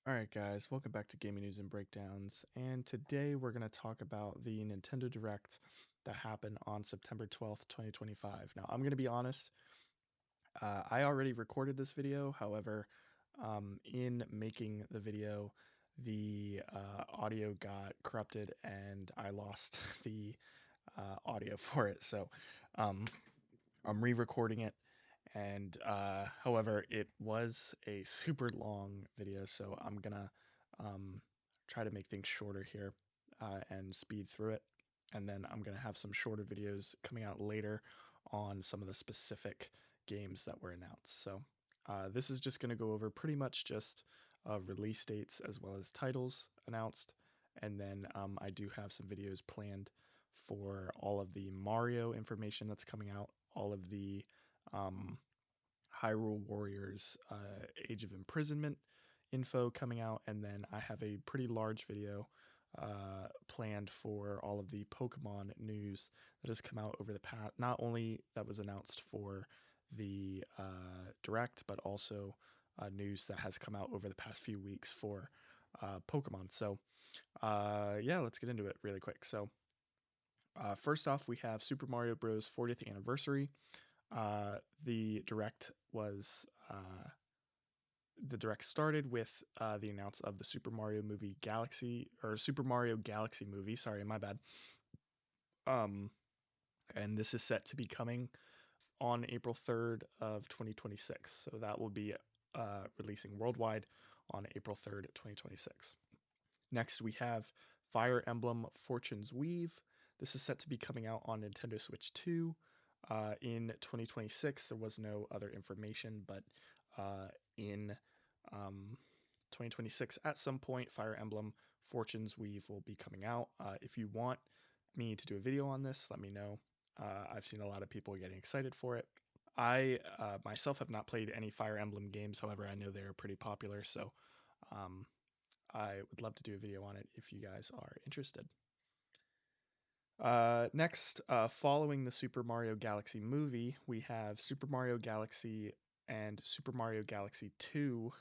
Alright guys, welcome back to Gaming News and Breakdowns, and today we're going to talk about the Nintendo Direct that happened on September 12th, 2025. Now, I'm going to be honest, I already recorded this video, however, in making the video, the audio got corrupted and I lost the audio for it, so um, I'm re-recording it. And however, it was a super long video, so I'm gonna um, try to make things shorter here and speed through it. And then I'm gonna have some shorter videos coming out later on some of the specific games that were announced. So this is just gonna go over pretty much just release dates as well as titles announced. And then I do have some videos planned for all of the Mario information that's coming out, all of the um, Hyrule Warriors Age of Imprisonment info coming out, and then I have a pretty large video planned for all of the Pokemon news that has come out over the past, not only that was announced for the Direct, but also news that has come out over the past few weeks for Pokemon. So, yeah, let's get into it really quick. So, first off, we have Super Mario Bros. 40th anniversary. Uh, the direct was the direct started with the announce of the Super Mario movie Galaxy or Super Mario Galaxy movie. Sorry, my bad. Um, and this is set to be coming on April 3rd of 2026. So that will be releasing worldwide on April 3rd, 2026. Next, we have Fire Emblem Fortune's Weave. This is set to be coming out on Nintendo Switch 2 in 2026. There was no other information, but in um, 2026, at some point, Fire Emblem Fortune's Weave will be coming out. If you want me to do a video on this, let me know. I've seen a lot of people getting excited for it. I myself have not played any Fire Emblem games, however, I know they're pretty popular, so um, I would love to do a video on it if you guys are interested. Next, following the Super Mario Galaxy movie, we have Super Mario Galaxy and Super Mario Galaxy 2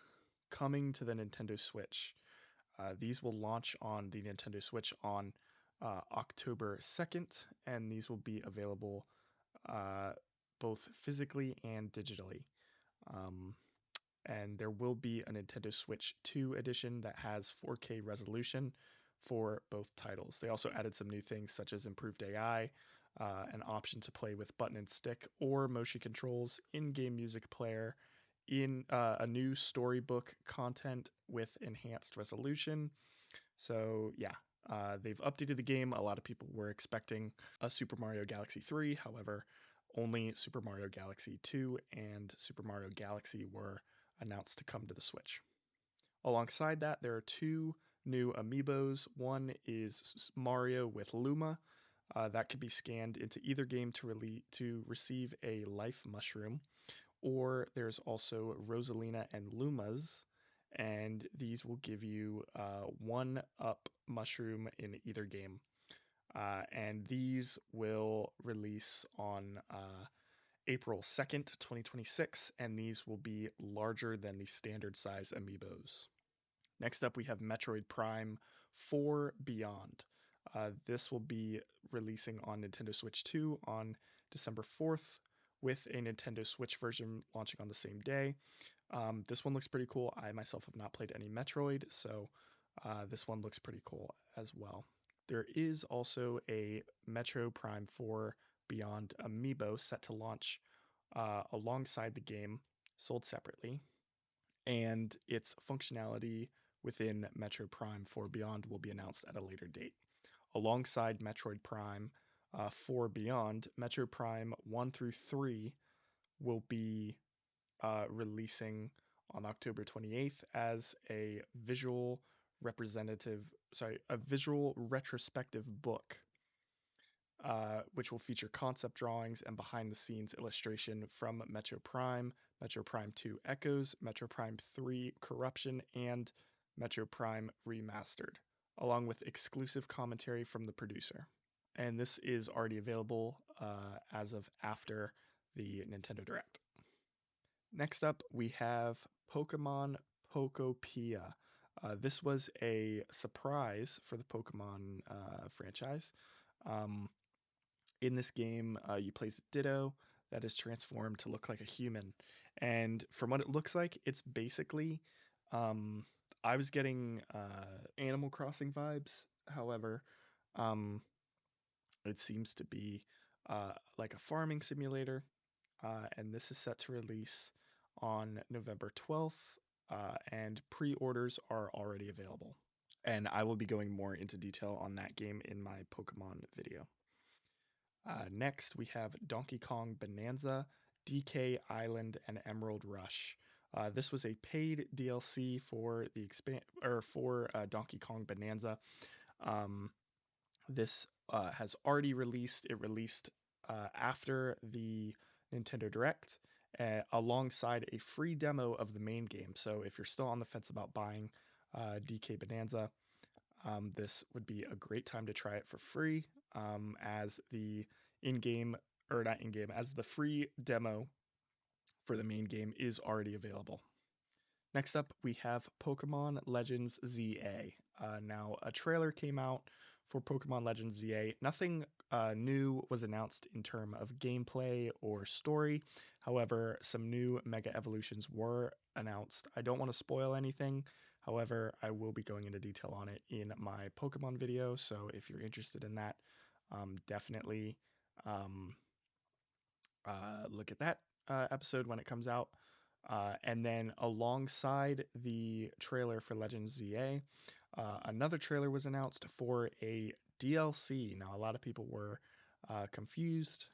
coming to the Nintendo Switch. These will launch on the Nintendo Switch on October 2nd, and these will be available uh, both physically and digitally. Um, and there will be a Nintendo Switch 2 edition that has 4K resolution for both titles. They also added some new things such as improved AI, an option to play with button and stick or motion controls, in-game music player, in a new storybook content with enhanced resolution. So yeah, they've updated the game. A lot of people were expecting a Super Mario Galaxy 3, however, only Super Mario Galaxy 2 and Super Mario Galaxy were announced to come to the Switch. Alongside that, there are two new amiibos. One is Mario with Luma. That can be scanned into either game to receive a life mushroom. Or there's also Rosalina and Lumas, and these will give you one up mushroom in either game. And these will release on April 2nd, 2026, and these will be larger than the standard size amiibos. Next up, we have Metroid Prime 4 Beyond. This will be releasing on Nintendo Switch 2 on December 4th, with a Nintendo Switch version launching on the same day. This one looks pretty cool. I myself have not played any Metroid, so this one looks pretty cool as well. There is also a Metro Prime 4 Beyond amiibo set to launch alongside the game, sold separately, and its functionality within Metro Prime 4 Beyond will be announced at a later date. Alongside Metroid Prime 4 Beyond, Metro Prime 1 through 3 will be releasing on October 28th as a visual retrospective book, which will feature concept drawings and behind the scenes illustration from Metro Prime, Metro Prime 2 Echoes, Metro Prime 3 Corruption, and Metro Prime Remastered, along with exclusive commentary from the producer. And this is already available as of after the Nintendo Direct. Next up, we have Pokemon Pokopia. This was a surprise for the Pokemon franchise. Um, in this game, you play as Ditto that is transformed to look like a human. And from what it looks like, it's basically, um, I was getting Animal Crossing vibes. However, um, it seems to be like a farming simulator. And this is set to release on November 12th, and pre orders are already available. And I will be going more into detail on that game in my Pokemon video. Next, we have Donkey Kong Bonanza, DK Island, and Emerald Rush. This was a paid DLC for the Donkey Kong Bonanza. Um, this has already released. It released after the Nintendo Direct, alongside a free demo of the main game. So if you're still on the fence about buying DK Bonanza, this would be a great time to try it for free, as the in-game, or not in-game, as the free demo for the main game is already available. Next up, we have Pokemon Legends ZA. Now, a trailer came out for Pokemon Legends ZA. Nothing new was announced in terms of gameplay or story. However, some new Mega Evolutions were announced. I don't want to spoil anything. However, I will be going into detail on it in my Pokemon video. So if you're interested in that, definitely um, look at that episode when it comes out. And then alongside the trailer for Legends ZA, another trailer was announced for a DLC. Now, a lot of people were confused.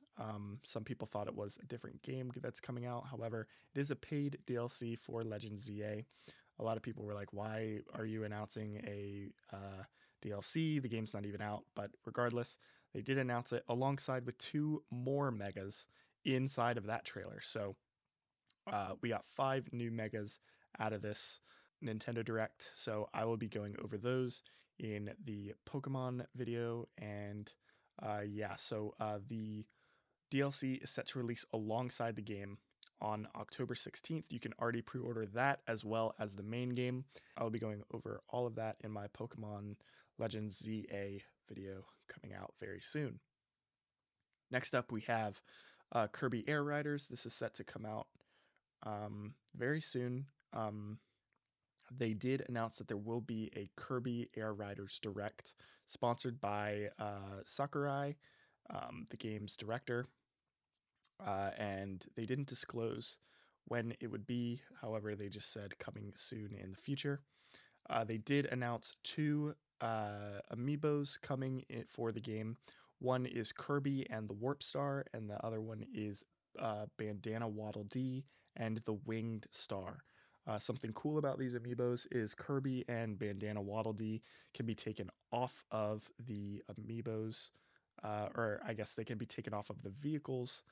Some people thought it was a different game that's coming out. However, it is a paid DLC for Legends ZA. A lot of people were like, why are you announcing a DLC? The game's not even out. But regardless, they did announce it alongside with two more megas inside of that trailer. So we got 5 new megas out of this Nintendo Direct. So I will be going over those in the Pokemon video. And yeah, so the DLC is set to release alongside the game on October 16th. You can already pre order that as well as the main game. I will be going over all of that in my Pokemon Legends ZA video coming out very soon. Next up, we have Kirby Air Riders. This is set to come out very soon. They did announce that there will be a Kirby Air Riders Direct sponsored by Sakurai, the game's director, and they didn't disclose when it would be. However, they just said coming soon in the future. They did announce two amiibos coming for the game. One is Kirby and the Warp Star, and the other one is Bandana Waddle Dee and the Winged Star. Something cool about these amiibos is Kirby and Bandana Waddle Dee can be taken off of the amiibos, or I guess they can be taken off of the vehicles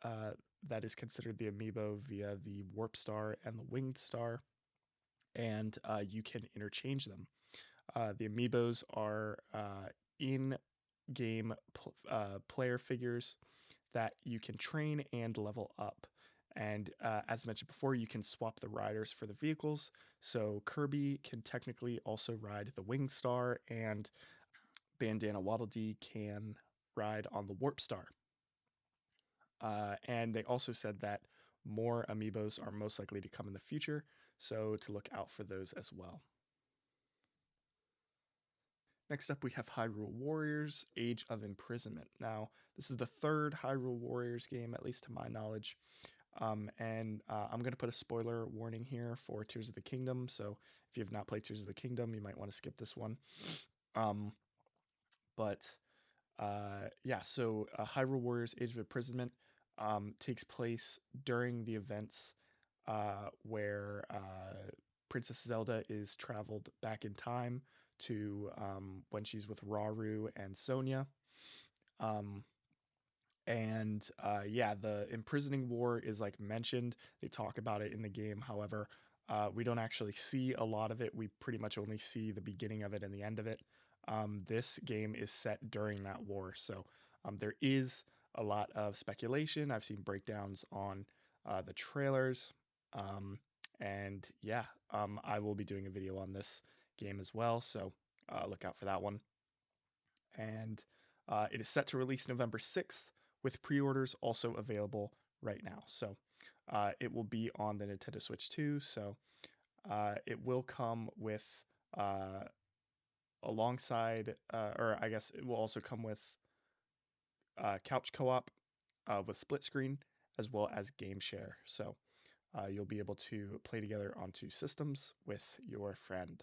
uh, that is considered the amiibo via the Warp Star and the Winged Star, and you can interchange them. The amiibos are in-game player figures that you can train and level up. And as mentioned before, you can swap the riders for the vehicles. So Kirby can technically also ride the Winged Star, and Bandana Waddle Dee can ride on the Warp Star. And they also said that more amiibos are most likely to come in the future, so to look out for those as well. Next up, we have Hyrule Warriors Age of Imprisonment. Now, this is the third Hyrule Warriors game, at least to my knowledge. And I'm going to put a spoiler warning here for Tears of the Kingdom. So if you have not played Tears of the Kingdom, you might want to skip this one. Um, but yeah, so Hyrule Warriors Age of Imprisonment takes place during the events where Princess Zelda is traveled back in time to when she's with Rauru and Sonia. Um, and yeah, the imprisoning war is like mentioned. They talk about it in the game. However, we don't actually see a lot of it. We pretty much only see the beginning of it and the end of it. This game is set during that war, so there is a lot of speculation. I've seen breakdowns on the trailers, and yeah, I will be doing a video on this game as well, so look out for that one. And it is set to release November 6th, with pre-orders also available right now. So it will be on the Nintendo Switch 2, so it will come with uh, alongside, or I guess it will also come with couch co-op with split screen as well as game share. So you'll be able to play together on two systems with your friend.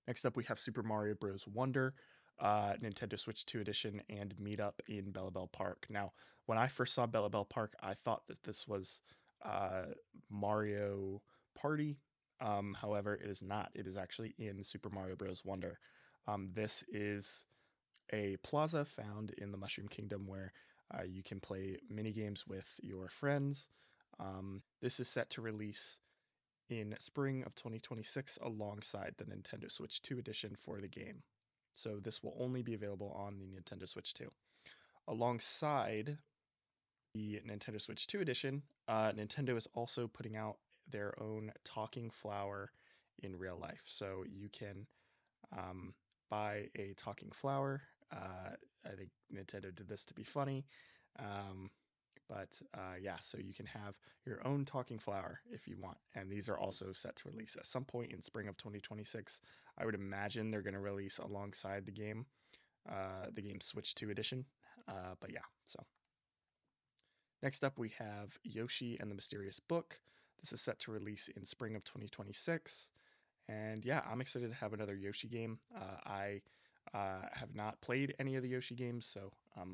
Next up, we have Super Mario Bros. Wonder, Nintendo Switch 2 Edition, and Meetup in Bellabelle Park. Now, when I first saw Bellabelle Park, I thought that this was uh, Mario Party. However, it is not. It is actually in Super Mario Bros. Wonder. This is a plaza found in the Mushroom Kingdom where you can play mini games with your friends. This is set to release in spring of 2026 alongside the Nintendo Switch 2 edition for the game. So this will only be available on the Nintendo Switch 2. Alongside the Nintendo Switch 2 edition, Nintendo is also putting out their own talking flower in real life. So you can um, buy a talking flower. I think Nintendo did this to be funny. Um, but yeah, so you can have your own talking flower if you want. And these are also set to release at some point in spring of 2026. I would imagine they're going to release alongside the game Switch 2 edition. But yeah, so next up we have Yoshi and the Mysterious Book. This is set to release in spring of 2026. And yeah, I'm excited to have another Yoshi game. I have not played any of the Yoshi games, so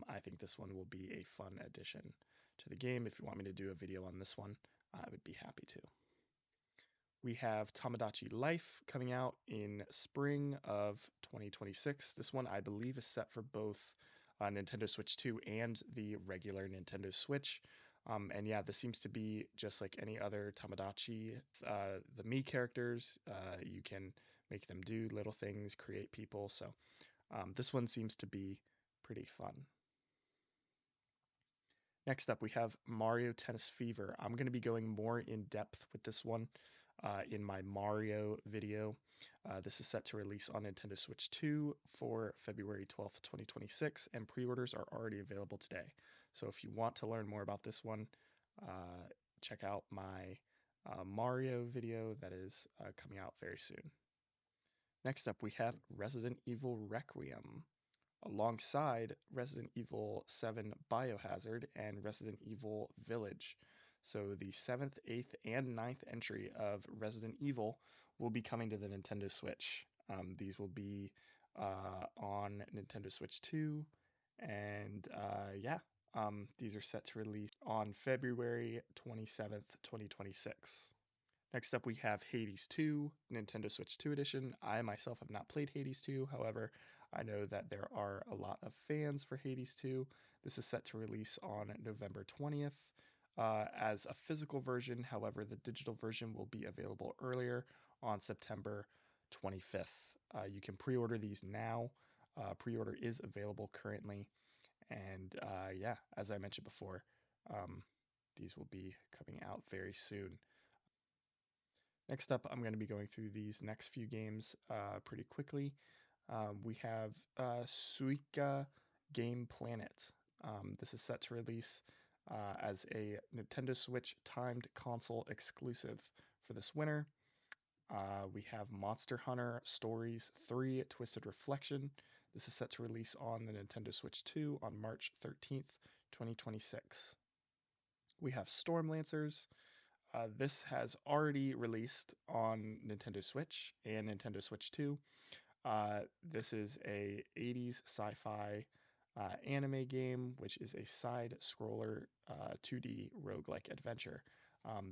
I think this one will be a fun addition to the game. If you want me to do a video on this one, I would be happy to. We have Tamagotchi Life coming out in spring of 2026. This one, I believe, is set for both Nintendo Switch 2 and the regular Nintendo Switch. And yeah, this seems to be just like any other Tamagotchi. The Mii characters, you can make them do little things, create people. So this one seems to be pretty fun. Next up, we have Mario Tennis Fever. I'm going to be going more in depth with this one in my Mario video. This is set to release on Nintendo Switch 2 for February 12th, 2026, and pre-orders are already available today. So if you want to learn more about this one, check out my Mario video that is coming out very soon. Next up, we have Resident Evil Requiem alongside Resident Evil 7 Biohazard and Resident Evil Village. So the 7th, 8th, and ninth entry of Resident Evil will be coming to the Nintendo Switch. These will be on Nintendo Switch 2, and yeah, these are set to release on February 27th, 2026. Next up, we have Hades 2, Nintendo Switch 2 Edition. I myself have not played Hades 2, however, I know that there are a lot of fans for Hades 2. This is set to release on November 20th as a physical version. However, the digital version will be available earlier on September 25th. You can pre order these now. Pre order is available currently. And yeah, as I mentioned before, um, these will be coming out very soon. Next up, I'm going to be going through these next few games pretty quickly. We have Suika Game Planet. This is set to release as a Nintendo Switch timed console exclusive for this winter. We have Monster Hunter Stories 3 Twisted Reflection. This is set to release on the Nintendo Switch 2 on March 13th, 2026. We have Stormlancers. This has already released on Nintendo Switch and Nintendo Switch 2. This is a 80s sci-fi anime game, which is a side-scroller 2D roguelike adventure.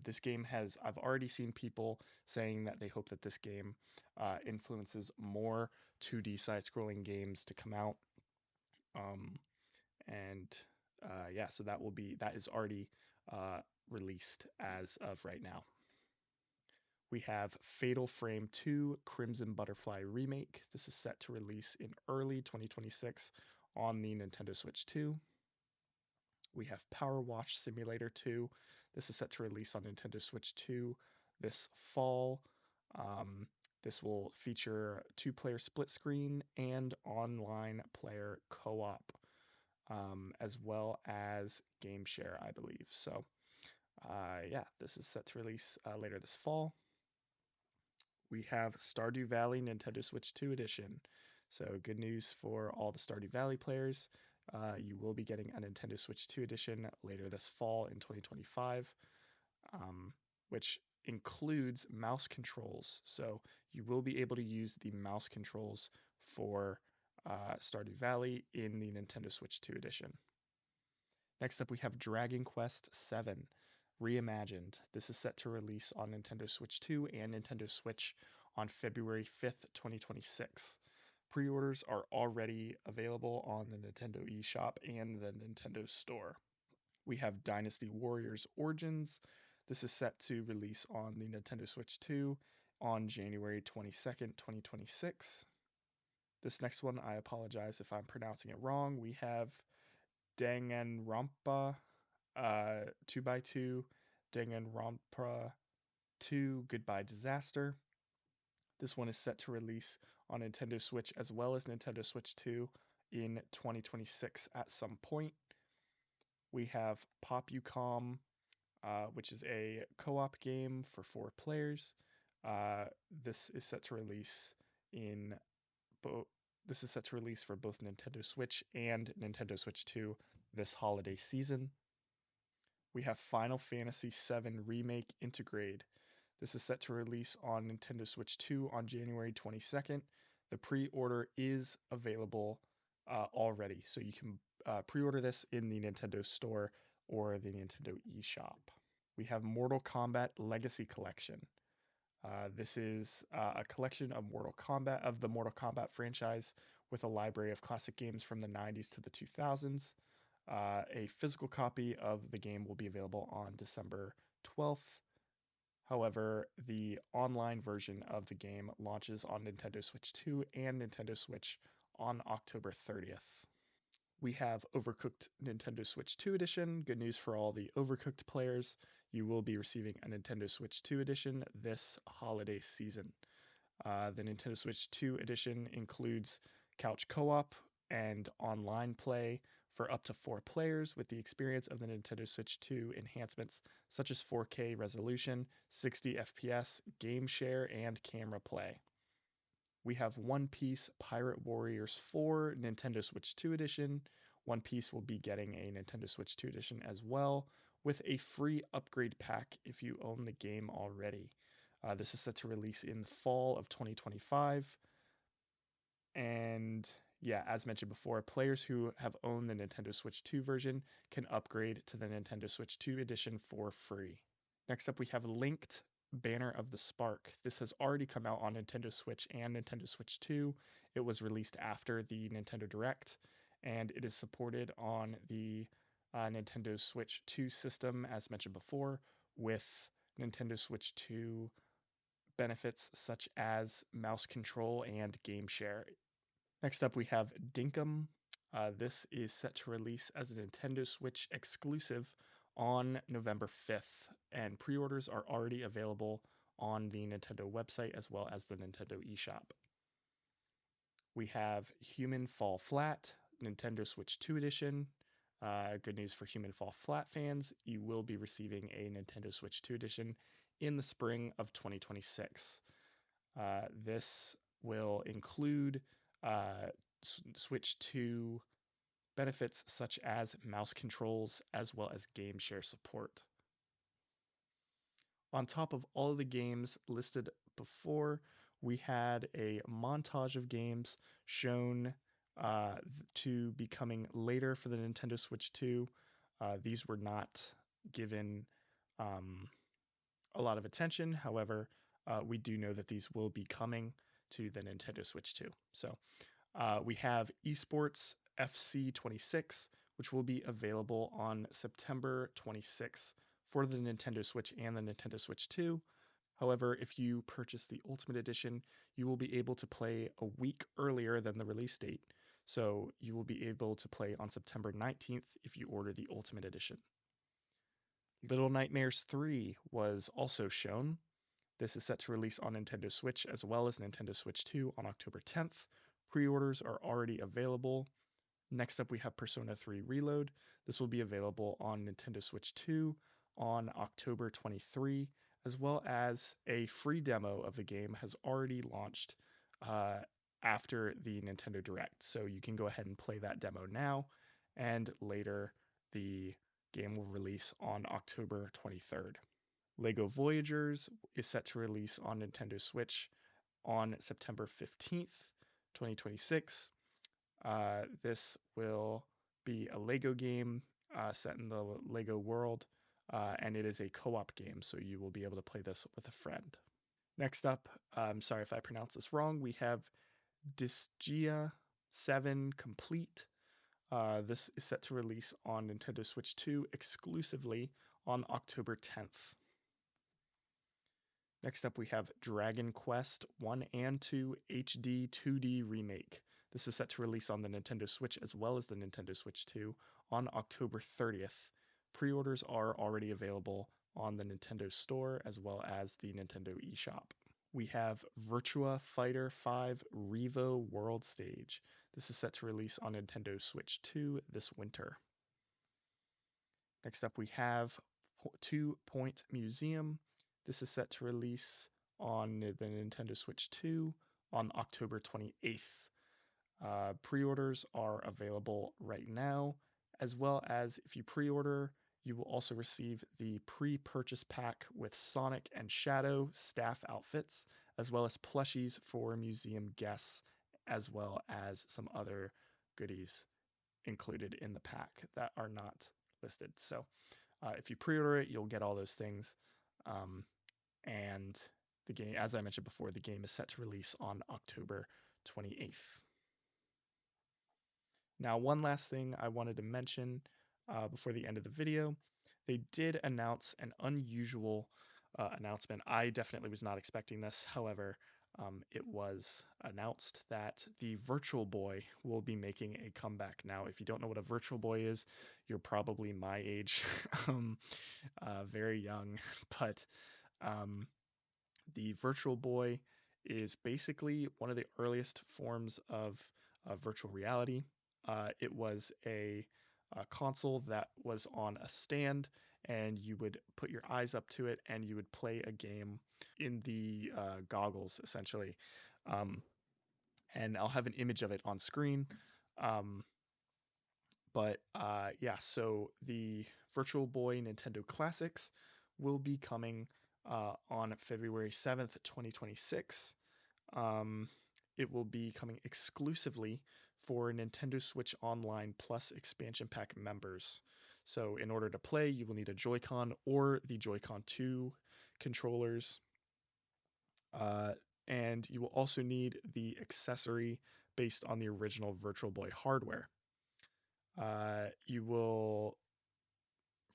This game has, I've already seen people saying that they hope that this game influences more 2D side-scrolling games to come out. Um, and yeah, so that is already released as of right now. We have Fatal Frame 2 Crimson Butterfly Remake. This is set to release in early 2026 on the Nintendo Switch 2. We have Power Wash Simulator 2. This is set to release on Nintendo Switch 2 this fall. This will feature 2-player split screen and online player co-op, as well as game share, I believe. So, yeah, this is set to release later this fall. We have Stardew Valley Nintendo Switch 2 Edition. So, good news for all the Stardew Valley players. You will be getting a Nintendo Switch 2 Edition later this fall in 2025, which includes mouse controls. So, you will be able to use the mouse controls for Stardew Valley in the Nintendo Switch 2 Edition. Next up, we have Dragon Quest VII Reimagined. This is set to release on Nintendo Switch 2 and Nintendo Switch on February 5th, 2026. Pre-orders are already available on the Nintendo eShop and the Nintendo Store. We have Dynasty Warriors Origins. This is set to release on the Nintendo Switch 2 on January 22nd, 2026. This next one, I apologize if I'm pronouncing it wrong. We have Danganronpa 2x2, Danganronpa 2 Goodbye Disaster. This one is set to release on Nintendo Switch as well as Nintendo Switch 2 in 2026 at some point. We have Pop-U-Com, which is a co-op game for 4 players. This is set to release in both. This is set to release for both Nintendo Switch and Nintendo Switch 2 this holiday season. We have Final Fantasy VII Remake Intergrade. This is set to release on Nintendo Switch 2 on January 22nd. The pre-order is available already, so you can pre-order this in the Nintendo Store or the Nintendo eShop. We have Mortal Kombat Legacy Collection. This is a collection of the Mortal Kombat franchise with a library of classic games from the 90s to the 2000s. A physical copy of the game will be available on December 12th. However, the online version of the game launches on Nintendo Switch 2 and Nintendo Switch on October 30th. We have Overcooked Nintendo Switch 2 Edition. Good news for all the Overcooked players. You will be receiving a Nintendo Switch 2 Edition this holiday season. The Nintendo Switch 2 Edition includes couch co-op and online play for up to 4 players with the experience of the Nintendo Switch 2 enhancements such as 4K resolution, 60 FPS, game share, and camera play. We have One Piece Pirate Warriors 4 Nintendo Switch 2 Edition. One Piece will be getting a Nintendo Switch 2 Edition as well, with a free upgrade pack if you own the game already. This is set to release in the fall of 2025. And yeah, as mentioned before, players who have owned the Nintendo Switch 2 version can upgrade to the Nintendo Switch 2 Edition for free. Next up, we have Linked Banner of the Spark. This has already come out on Nintendo Switch and Nintendo Switch 2. It was released after the Nintendo Direct, and it is supported on the Nintendo Switch 2 system, as mentioned before, with Nintendo Switch 2 benefits such as mouse control and game share. Next up, we have Dinkum. This is set to release as a Nintendo Switch exclusive on November 5th, and pre-orders are already available on the Nintendo website as well as the Nintendo eShop. We have Human Fall Flat, Nintendo Switch 2 Edition. Good news for Human Fall Flat fans, you will be receiving a Nintendo Switch 2 Edition in the spring of 2026. This will include Switch 2 benefits such as mouse controls as well as game share support. On top of all of the games listed before, we had a montage of games shown to be coming later for the Nintendo Switch 2. These were not given a lot of attention. However, we do know that these will be coming to the Nintendo Switch 2. So we have Esports FC 26, which will be available on September 26th for the Nintendo Switch and the Nintendo Switch 2. However, if you purchase the Ultimate Edition, you will be able to play a week earlier than the release date. So you will be able to play on September 19th if you order the Ultimate Edition. Little Nightmares 3 was also shown. This is set to release on Nintendo Switch as well as Nintendo Switch 2 on October 10th. Pre-orders are already available. Next up, we have Persona 3 Reload. This will be available on Nintendo Switch 2 on October 23, as well as a free demo of the game has already launched after the Nintendo Direct. So you can go ahead and play that demo now, and later the game will release on October 23rd. LEGO Voyagers is set to release on Nintendo Switch on September 15th, 2026. This will be a LEGO game set in the LEGO world, and it is a co-op game, so you will be able to play this with a friend. Next up, I'm sorry if I pronounce this wrong, we have Disgaea 7 Complete. This is set to release on Nintendo Switch 2 exclusively on October 10th. Next up, we have Dragon Quest 1 and 2 HD 2D Remake. This is set to release on the Nintendo Switch as well as the Nintendo Switch 2 on October 30th. Pre-orders are already available on the Nintendo Store as well as the Nintendo eShop. We have Virtua Fighter 5 Revo World Stage. This is set to release on Nintendo Switch 2 this winter. Next up, we have 2 Point Museum. This is set to release on the Nintendo Switch 2 on October 28th. Pre-orders are available right now, as well as if you pre-order, you will also receive the pre-purchase pack with Sonic and Shadow staff outfits, as well as plushies for museum guests, as well as some other goodies included in the pack that are not listed. So if you pre-order it, you'll get all those things. And the game, as I mentioned before, the game is set to release on October 28th. Now, one last thing I wanted to mention before the end of the video. They did announce an unusual announcement. I definitely was not expecting this. However, it was announced that the Virtual Boy will be making a comeback. Now, if you don't know what a Virtual Boy is, you're probably my age, very young, but the Virtual Boy is basically one of the earliest forms of virtual reality. It was a console that was on a stand, and you would put your eyes up to it, and you would play a game in the goggles, essentially. And I'll have an image of it on screen. Yeah, so the Virtual Boy Nintendo Classics will be coming on February 7th, 2026. It will be coming exclusively for Nintendo Switch Online Plus expansion pack members. So in order to play, you will need a Joy-Con or the Joy-Con 2 controllers. And you will also need the accessory based on the original Virtual Boy hardware. You will,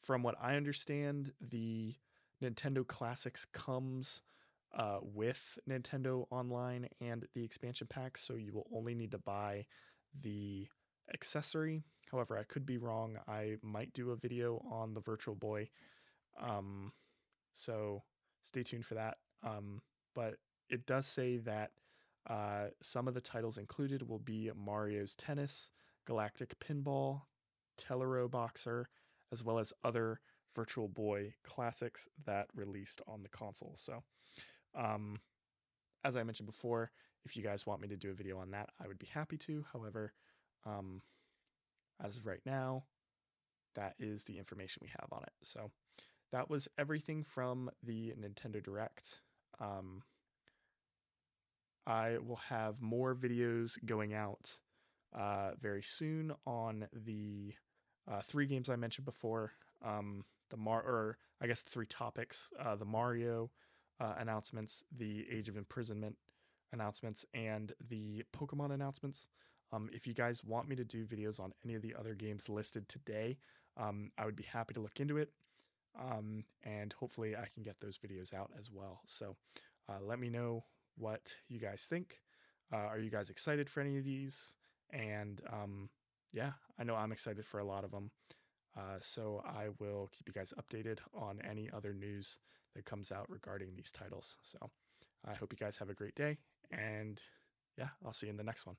from what I understand, the Nintendo Classics comes with Nintendo Online and the expansion pack, so you will only need to buy the accessory. However, I could be wrong. I might do a video on the Virtual Boy, so stay tuned for that. But it does say that some of the titles included will be Mario's Tennis, Galactic Pinball, Telero Boxer, as well as other Virtual Boy classics that released on the console. So, as I mentioned before, if you guys want me to do a video on that, I would be happy to. However, as of right now, that is the information we have on it. So that was everything from the Nintendo Direct. I will have more videos going out very soon on the 3 games I mentioned before. The 3 topics: the Mario announcements, the Age of Imprisonment announcements, and the Pokemon announcements. If you guys want me to do videos on any of the other games listed today, I would be happy to look into it. And hopefully I can get those videos out as well. So let me know what you guys think. Are you guys excited for any of these? And yeah, I know I'm excited for a lot of them. So I will keep you guys updated on any other news that comes out regarding these titles. So I hope you guys have a great day, and yeah, I'll see you in the next one.